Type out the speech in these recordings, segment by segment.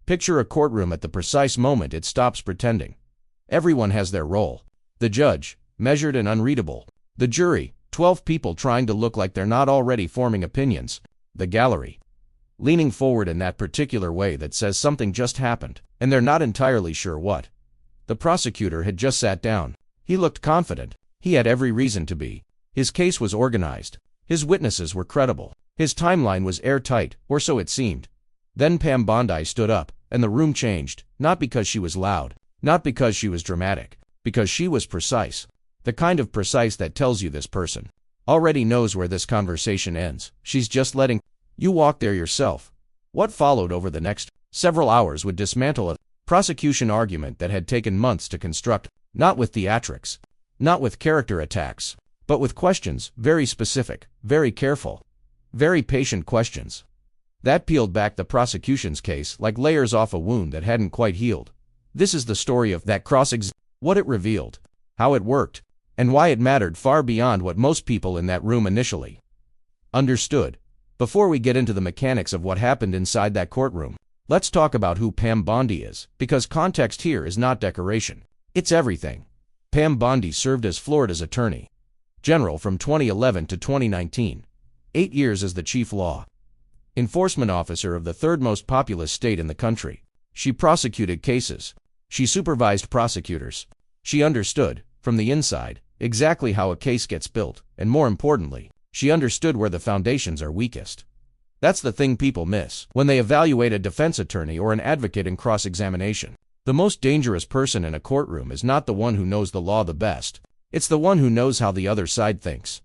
Picture a courtroom at the precise moment it stops pretending. Everyone has their role. The judge, measured and unreadable. The jury, 12 people trying to look like they're not already forming opinions. The gallery, leaning forward in that particular way that says something just happened, and they're not entirely sure what. The prosecutor had just sat down. He looked confident. He had every reason to be. His case was organized. His witnesses were credible. His timeline was airtight, or so it seemed. Then Pam Bondi stood up, and the room changed, not because she was loud, not because she was dramatic, because she was precise. The kind of precise that tells you this person already knows where this conversation ends. She's just letting you walk there yourself. What followed over the next several hours would dismantle a prosecution argument that had taken months to construct, not with theatrics, not with character attacks, but with questions, very specific, very careful, very patient questions. That peeled back the prosecution's case like layers off a wound that hadn't quite healed. This is the story of that cross-examination, what it revealed, how it worked, and why it mattered far beyond what most people in that room initially understood. Before we get into the mechanics of what happened inside that courtroom, let's talk about who Pam Bondi is, because context here is not decoration. It's everything. Pam Bondi served as Florida's Attorney General from 2011 to 2019, 8 years as the Chief Law Enforcement Officer of the third most populous state in the country. She prosecuted cases. She supervised prosecutors. She understood, from the inside, exactly how a case gets built, and more importantly, she understood where the foundations are weakest. That's the thing people miss when they evaluate a defense attorney or an advocate in cross-examination. The most dangerous person in a courtroom is not the one who knows the law the best. It's the one who knows how the other side thinks.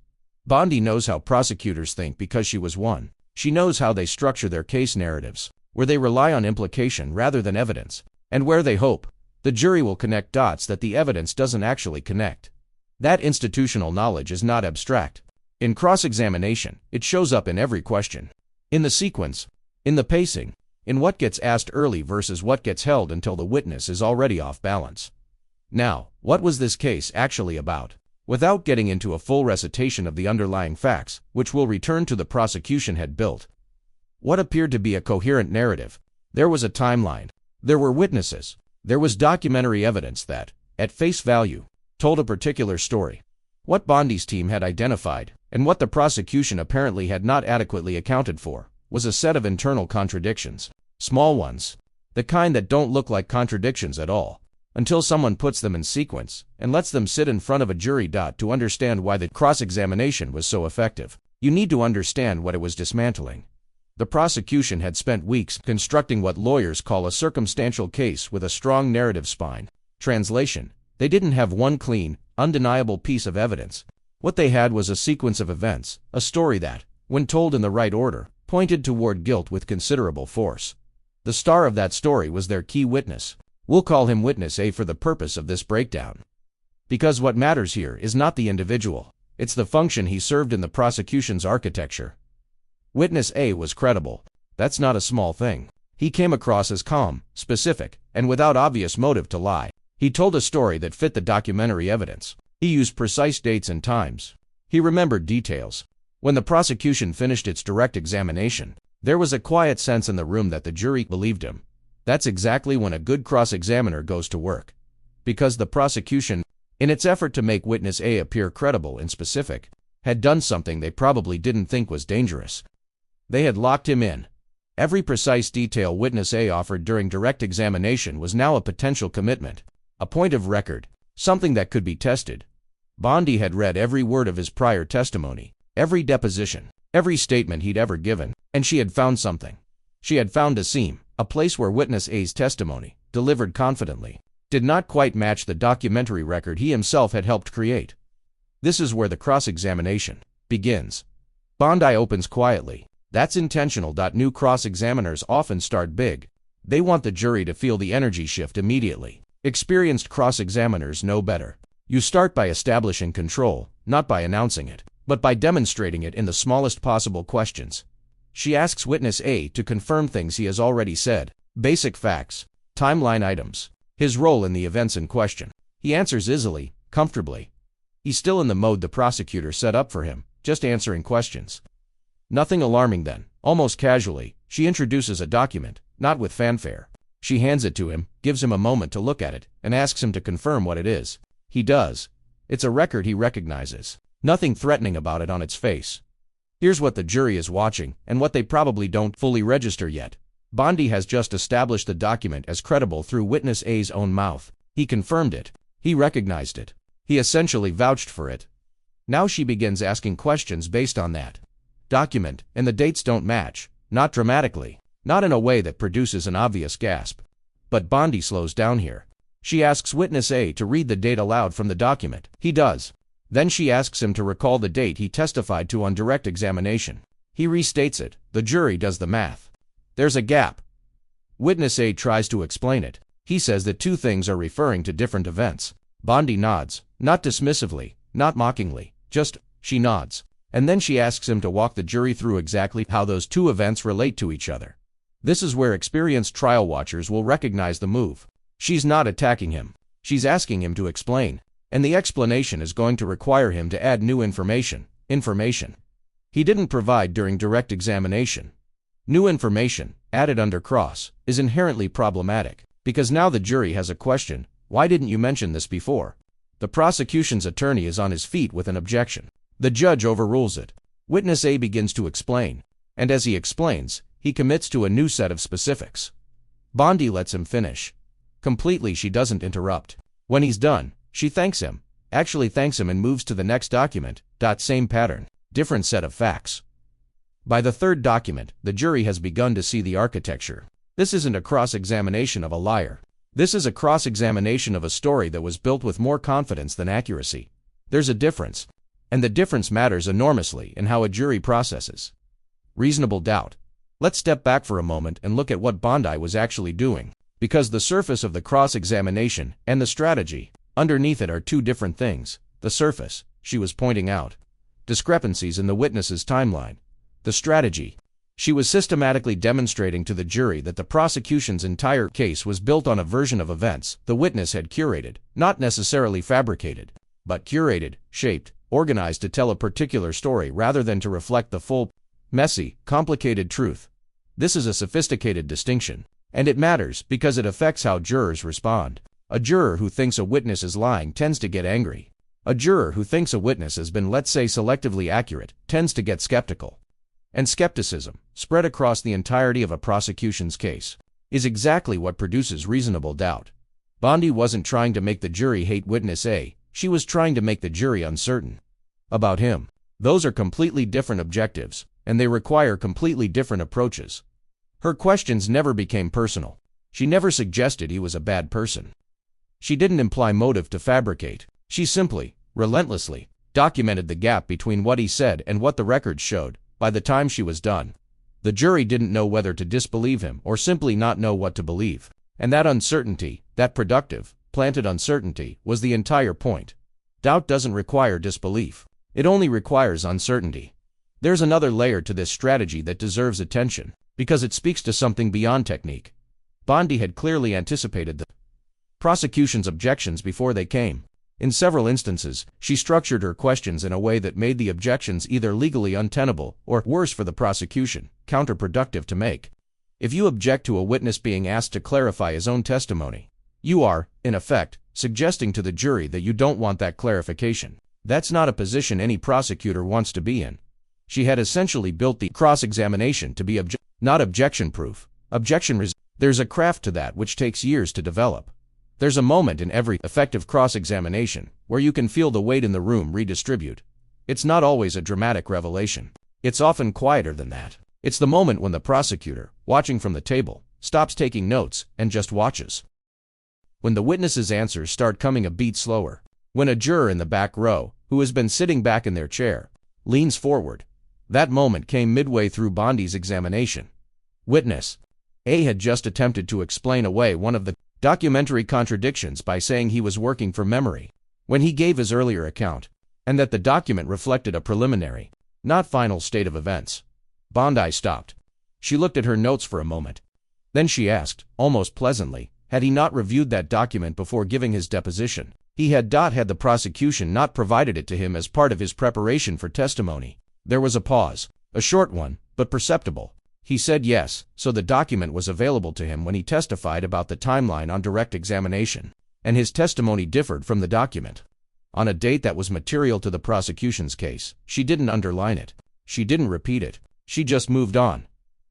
Bondi knows how prosecutors think because she was one. She knows how they structure their case narratives, where they rely on implication rather than evidence, and where they hope the jury will connect dots that the evidence doesn't actually connect. That institutional knowledge is not abstract. In cross-examination, it shows up in every question. In the sequence, in the pacing, in what gets asked early versus what gets held until the witness is already off balance. Now, what was this case actually about? Without getting into a full recitation of the underlying facts, which we'll return to, the prosecution had built what appeared to be a coherent narrative. There was a timeline. There were witnesses. There was documentary evidence that, at face value, told a particular story. What Bondi's team had identified, and what the prosecution apparently had not adequately accounted for, was a set of internal contradictions. Small ones. The kind that don't look like contradictions at all, until someone puts them in sequence and lets them sit in front of a jury. To understand why the cross-examination was so effective, you need to understand what it was dismantling. The prosecution had spent weeks constructing what lawyers call a circumstantial case with a strong narrative spine. Translation: they didn't have one clean, undeniable piece of evidence. What they had was a sequence of events, a story that, when told in the right order, pointed toward guilt with considerable force. The star of that story was their key witness. We'll call him Witness A for the purpose of this breakdown. Because what matters here is not the individual, it's the function he served in the prosecution's architecture. Witness A was credible. That's not a small thing. He came across as calm, specific, and without obvious motive to lie. He told a story that fit the documentary evidence. He used precise dates and times. He remembered details. When the prosecution finished its direct examination, there was a quiet sense in the room that the jury believed him. That's exactly when a good cross-examiner goes to work. Because the prosecution, in its effort to make Witness A appear credible and specific, had done something they probably didn't think was dangerous. They had locked him in. Every precise detail Witness A offered during direct examination was now a potential commitment, a point of record, something that could be tested. Bondi had read every word of his prior testimony, every deposition, every statement he'd ever given, and she had found something. She had found a seam, a place where Witness A's testimony, delivered confidently, did not quite match the documentary record he himself had helped create. This is where the cross-examination begins. Bondi opens quietly. That's intentional. New cross-examiners often start big. They want the jury to feel the energy shift immediately. Experienced cross-examiners know better. You start by establishing control, not by announcing it, but by demonstrating it in the smallest possible questions. She asks Witness A to confirm things he has already said, basic facts, timeline items, his role in the events in question. He answers easily, comfortably. He's still in the mode the prosecutor set up for him, just answering questions. Nothing alarming then. Almost casually, she introduces a document, not with fanfare. She hands it to him, gives him a moment to look at it, and asks him to confirm what it is. He does. It's a record he recognizes. Nothing threatening about it on its face. Here's what the jury is watching, and what they probably don't fully register yet. Bondi has just established the document as credible through witness A's own mouth. He confirmed it. He recognized it. He essentially vouched for it. Now she begins asking questions based on that document, and the dates don't match. Not dramatically. Not in a way that produces an obvious gasp. But Bondi slows down here. She asks witness A to read the date aloud from the document. He does. Then she asks him to recall the date he testified to on direct examination. He restates it. The jury does the math. There's a gap. Witness A tries to explain it. He says that two things are referring to different events. Bondi nods, not dismissively, not mockingly, just, she nods. And then she asks him to walk the jury through exactly how those two events relate to each other. This is where experienced trial watchers will recognize the move. She's not attacking him. She's asking him to explain. And the explanation is going to require him to add new information he didn't provide during direct examination. New information, added under cross, is inherently problematic, because now the jury has a question: why didn't you mention this before? The prosecution's attorney is on his feet with an objection. The judge overrules it. Witness A begins to explain, and as he explains, he commits to a new set of specifics. Bondi lets him finish. Completely, she doesn't interrupt. When he's done, she thanks him, and moves to the next document. Same pattern, different set of facts. By the third document, the jury has begun to see the architecture. This isn't a cross-examination of a liar. This is a cross-examination of a story that was built with more confidence than accuracy. There's a difference, and the difference matters enormously in how a jury processes reasonable doubt. Let's step back for a moment and look at what Bondi was actually doing, because the surface of the cross-examination and the strategy underneath it are two different things. The surface, she was pointing out discrepancies in the witness's timeline. The strategy, she was systematically demonstrating to the jury that the prosecution's entire case was built on a version of events the witness had curated, not necessarily fabricated, but curated, shaped, organized to tell a particular story rather than to reflect the full, messy, complicated truth. This is a sophisticated distinction, and it matters because it affects how jurors respond. A juror who thinks a witness is lying tends to get angry. A juror who thinks a witness has been, let's say, selectively accurate, tends to get skeptical. And skepticism, spread across the entirety of a prosecution's case, is exactly what produces reasonable doubt. Bondi wasn't trying to make the jury hate witness A, she was trying to make the jury uncertain about him. Those are completely different objectives, and they require completely different approaches. Her questions never became personal. She never suggested he was a bad person. She didn't imply motive to fabricate. She simply, relentlessly, documented the gap between what he said and what the records showed. By the time she was done, the jury didn't know whether to disbelieve him or simply not know what to believe. And that uncertainty, that productive, planted uncertainty, was the entire point. Doubt doesn't require disbelief. It only requires uncertainty. There's another layer to this strategy that deserves attention, because it speaks to something beyond technique. Bondi had clearly anticipated the prosecution's objections before they came. In several instances, she structured her questions in a way that made the objections either legally untenable or, worse for the prosecution, counterproductive to make. If you object to a witness being asked to clarify his own testimony, you are, in effect, suggesting to the jury that you don't want that clarification. That's not a position any prosecutor wants to be in. She had essentially built the cross-examination to be not objection-proof. There's a craft to that which takes years to develop. There's a moment in every effective cross-examination where you can feel the weight in the room redistribute. It's not always a dramatic revelation. It's often quieter than that. It's the moment when the prosecutor, watching from the table, stops taking notes and just watches. When the witness's answers start coming a beat slower. When a juror in the back row, who has been sitting back in their chair, leans forward. That moment came midway through Bondi's examination. Witness A had just attempted to explain away one of the documentary contradictions by saying he was working from memory when he gave his earlier account, and that the document reflected a preliminary, not final state of events. Bondi stopped. She looked at her notes for a moment. Then she asked, almost pleasantly, had he not reviewed that document before giving his deposition? He had. Had the prosecution not provided it to him as part of his preparation for testimony? There was a pause, a short one, but perceptible. He said yes, so the document was available to him when he testified about the timeline on direct examination, and his testimony differed from the document. On a date that was material to the prosecution's case, she didn't underline it. She didn't repeat it. She just moved on.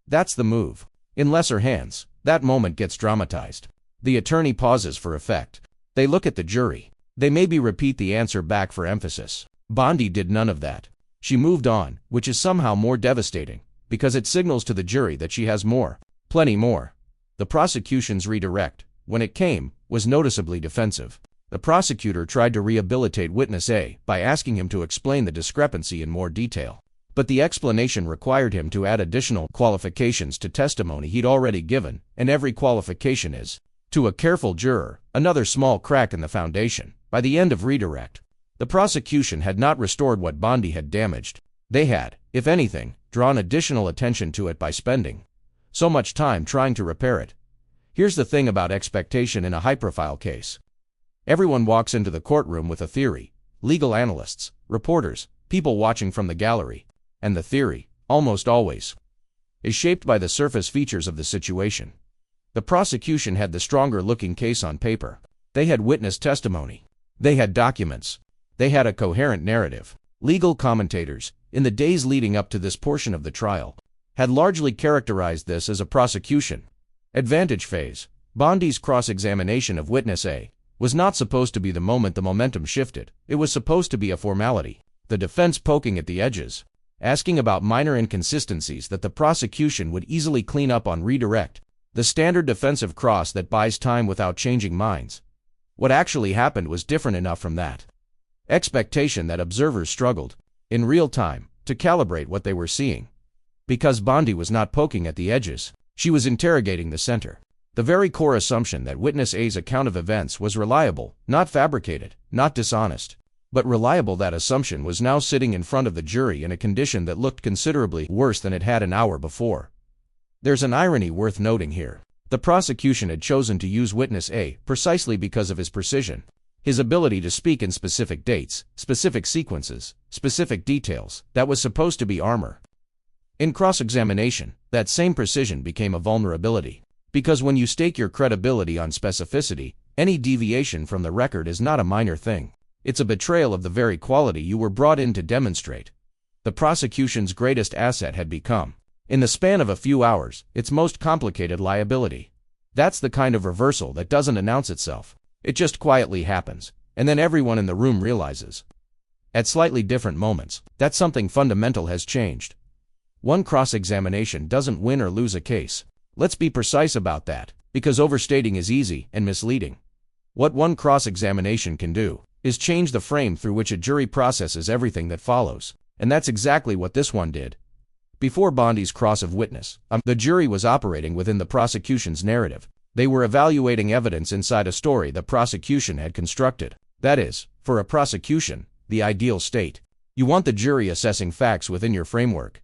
That's the move. In lesser hands, that moment gets dramatized. The attorney pauses for effect. They look at the jury. They maybe repeat the answer back for emphasis. Bondi did none of that. She moved on, which is somehow more devastating, because it signals to the jury that she has more, plenty more. The prosecution's redirect, when it came, was noticeably defensive. The prosecutor tried to rehabilitate witness A by asking him to explain the discrepancy in more detail. But the explanation required him to add additional qualifications to testimony he'd already given, and every qualification is, to a careful juror, another small crack in the foundation. By the end of redirect, the prosecution had not restored what Bondi had damaged. They had, if anything, drawn additional attention to it by spending so much time trying to repair it. Here's the thing about expectation in a high-profile case. Everyone walks into the courtroom with a theory: legal analysts, reporters, people watching from the gallery. And the theory, almost always, is shaped by the surface features of the situation. The prosecution had the stronger-looking case on paper. They had witness testimony. They had documents. They had a coherent narrative. Legal commentators, in the days leading up to this portion of the trial, had largely characterized this as a prosecution advantage phase. Bondi's cross-examination of witness A was not supposed to be the moment the momentum shifted. It was supposed to be a formality. The defense poking at the edges, asking about minor inconsistencies that the prosecution would easily clean up on redirect, the standard defensive cross that buys time without changing minds. What actually happened was different enough from that expectation that observers struggled, in real time, to calibrate what they were seeing. Because Bondi was not poking at the edges, she was interrogating the center. The very core assumption that witness A's account of events was reliable, not fabricated, not dishonest, but reliable, that assumption was now sitting in front of the jury in a condition that looked considerably worse than it had an hour before. There's an irony worth noting here. The prosecution had chosen to use witness A precisely because of his precision, his ability to speak in specific dates, specific sequences, specific details. That was supposed to be armor. In cross-examination, that same precision became a vulnerability. Because when you stake your credibility on specificity, any deviation from the record is not a minor thing. It's a betrayal of the very quality you were brought in to demonstrate. The prosecution's greatest asset had become, in the span of a few hours, its most complicated liability. That's the kind of reversal that doesn't announce itself. It just quietly happens, and then everyone in the room realizes, at slightly different moments, that something fundamental has changed. One cross-examination doesn't win or lose a case. Let's be precise about that, because overstating is easy and misleading. What one cross-examination can do is change the frame through which a jury processes everything that follows, and that's exactly what this one did. Before Bondi's cross of witness, the jury was operating within the prosecution's narrative. They were evaluating evidence inside a story the prosecution had constructed. That is, for a prosecution, the ideal state. You want the jury assessing facts within your framework.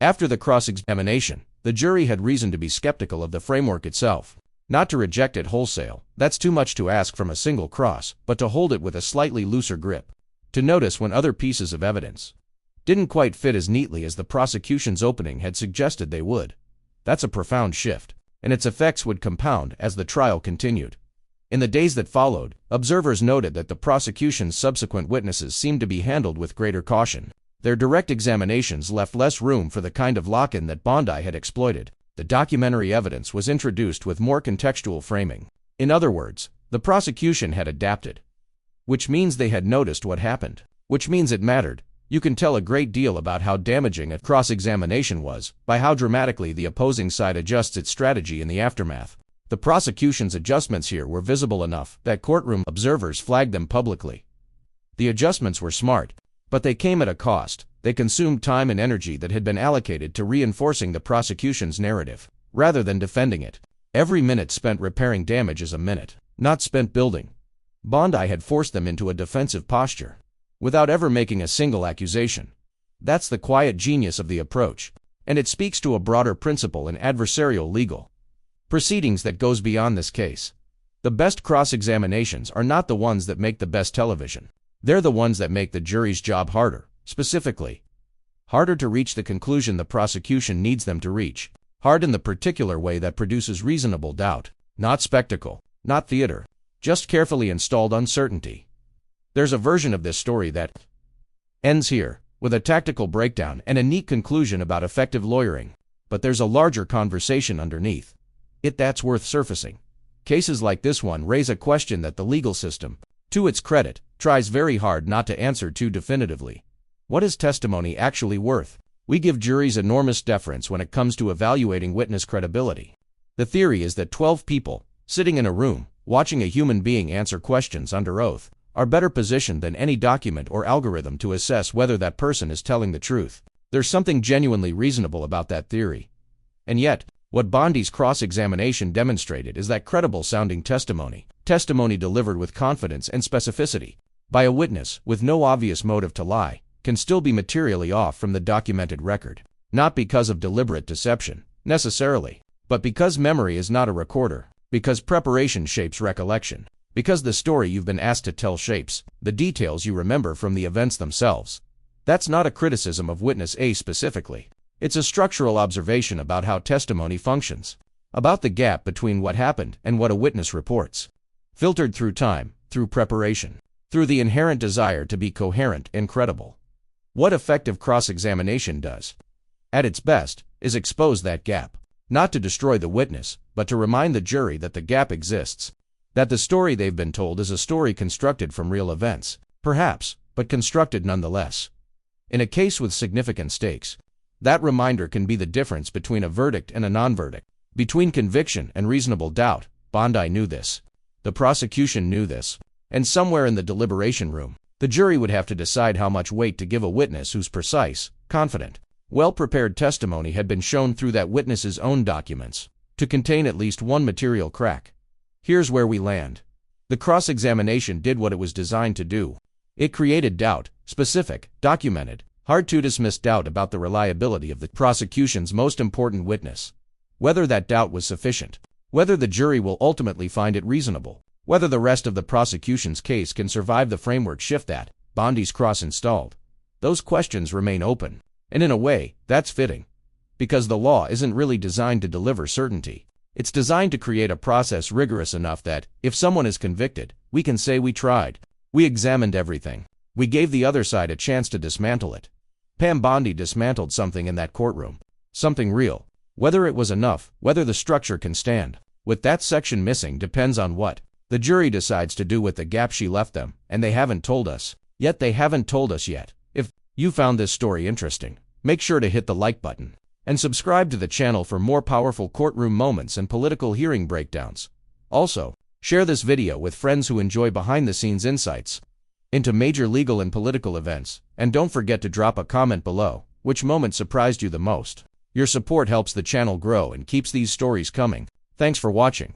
After the cross-examination, the jury had reason to be skeptical of the framework itself. Not to reject it wholesale, that's too much to ask from a single cross, but to hold it with a slightly looser grip. To notice when other pieces of evidence didn't quite fit as neatly as the prosecution's opening had suggested they would. That's a profound shift, and its effects would compound as the trial continued. In the days that followed, observers noted that the prosecution's subsequent witnesses seemed to be handled with greater caution. Their direct examinations left less room for the kind of lock-in that Bondi had exploited. The documentary evidence was introduced with more contextual framing. In other words, the prosecution had adapted. Which means they had noticed what happened. Which means it mattered. You can tell a great deal about how damaging a cross-examination was by how dramatically the opposing side adjusts its strategy in the aftermath. The prosecution's adjustments here were visible enough that courtroom observers flagged them publicly. The adjustments were smart, but they came at a cost. They consumed time and energy that had been allocated to reinforcing the prosecution's narrative, rather than defending it. Every minute spent repairing damage is a minute, not spent building. Bondi had forced them into a defensive posture, without ever making a single accusation. That's the quiet genius of the approach, and it speaks to a broader principle in adversarial legal proceedings that goes beyond this case. The best cross-examinations are not the ones that make the best television. They're the ones that make the jury's job harder, specifically, harder to reach the conclusion the prosecution needs them to reach. Hard in the particular way that produces reasonable doubt. Not spectacle, not theater. Just carefully installed uncertainty. There's a version of this story that ends here, with a tactical breakdown and a neat conclusion about effective lawyering. But there's a larger conversation underneath it that's worth surfacing. Cases like this one raise a question that the legal system, to its credit, tries very hard not to answer too definitively. What is testimony actually worth? We give juries enormous deference when it comes to evaluating witness credibility. The theory is that 12 people, sitting in a room, watching a human being answer questions under oath, are better positioned than any document or algorithm to assess whether that person is telling the truth. There's something genuinely reasonable about that theory. And yet, what Bondi's cross-examination demonstrated is that credible-sounding testimony delivered with confidence and specificity, by a witness with no obvious motive to lie, can still be materially off from the documented record. Not because of deliberate deception, necessarily, but because memory is not a recorder, because preparation shapes recollection, because the story you've been asked to tell shapes the details you remember from the events themselves. That's not a criticism of witness A specifically. It's a structural observation about how testimony functions, about the gap between what happened and what a witness reports, filtered through time, through preparation, through the inherent desire to be coherent and credible. What effective cross-examination does, at its best, is expose that gap, not to destroy the witness, but to remind the jury that the gap exists, that the story they've been told is a story constructed from real events, perhaps, but constructed nonetheless. In a case with significant stakes, that reminder can be the difference between a verdict and a non-verdict, between conviction and reasonable doubt. Bondi knew this. The prosecution knew this. And somewhere in the deliberation room, the jury would have to decide how much weight to give a witness whose precise, confident, well-prepared testimony had been shown through that witness's own documents to contain at least one material crack. Here's where we land. The cross-examination did what it was designed to do. It created doubt, specific, documented, hard-to-dismiss doubt about the reliability of the prosecution's most important witness. Whether that doubt was sufficient, whether the jury will ultimately find it reasonable, whether the rest of the prosecution's case can survive the framework shift that Bondi's cross installed, those questions remain open. And in a way, that's fitting. Because the law isn't really designed to deliver certainty. It's designed to create a process rigorous enough that, if someone is convicted, we can say we tried. We examined everything. We gave the other side a chance to dismantle it. Pam Bondi dismantled something in that courtroom. Something real. Whether it was enough, whether the structure can stand, with that section missing depends on what the jury decides to do with the gap she left them, and they haven't told us. Yet they haven't told us yet. If you found this story interesting, make sure to hit the like button and subscribe to the channel for more powerful courtroom moments and political hearing breakdowns. Also, share this video with friends who enjoy behind-the-scenes insights into major legal and political events, and don't forget to drop a comment below, which moment surprised you the most. Your support helps the channel grow and keeps these stories coming. Thanks for watching.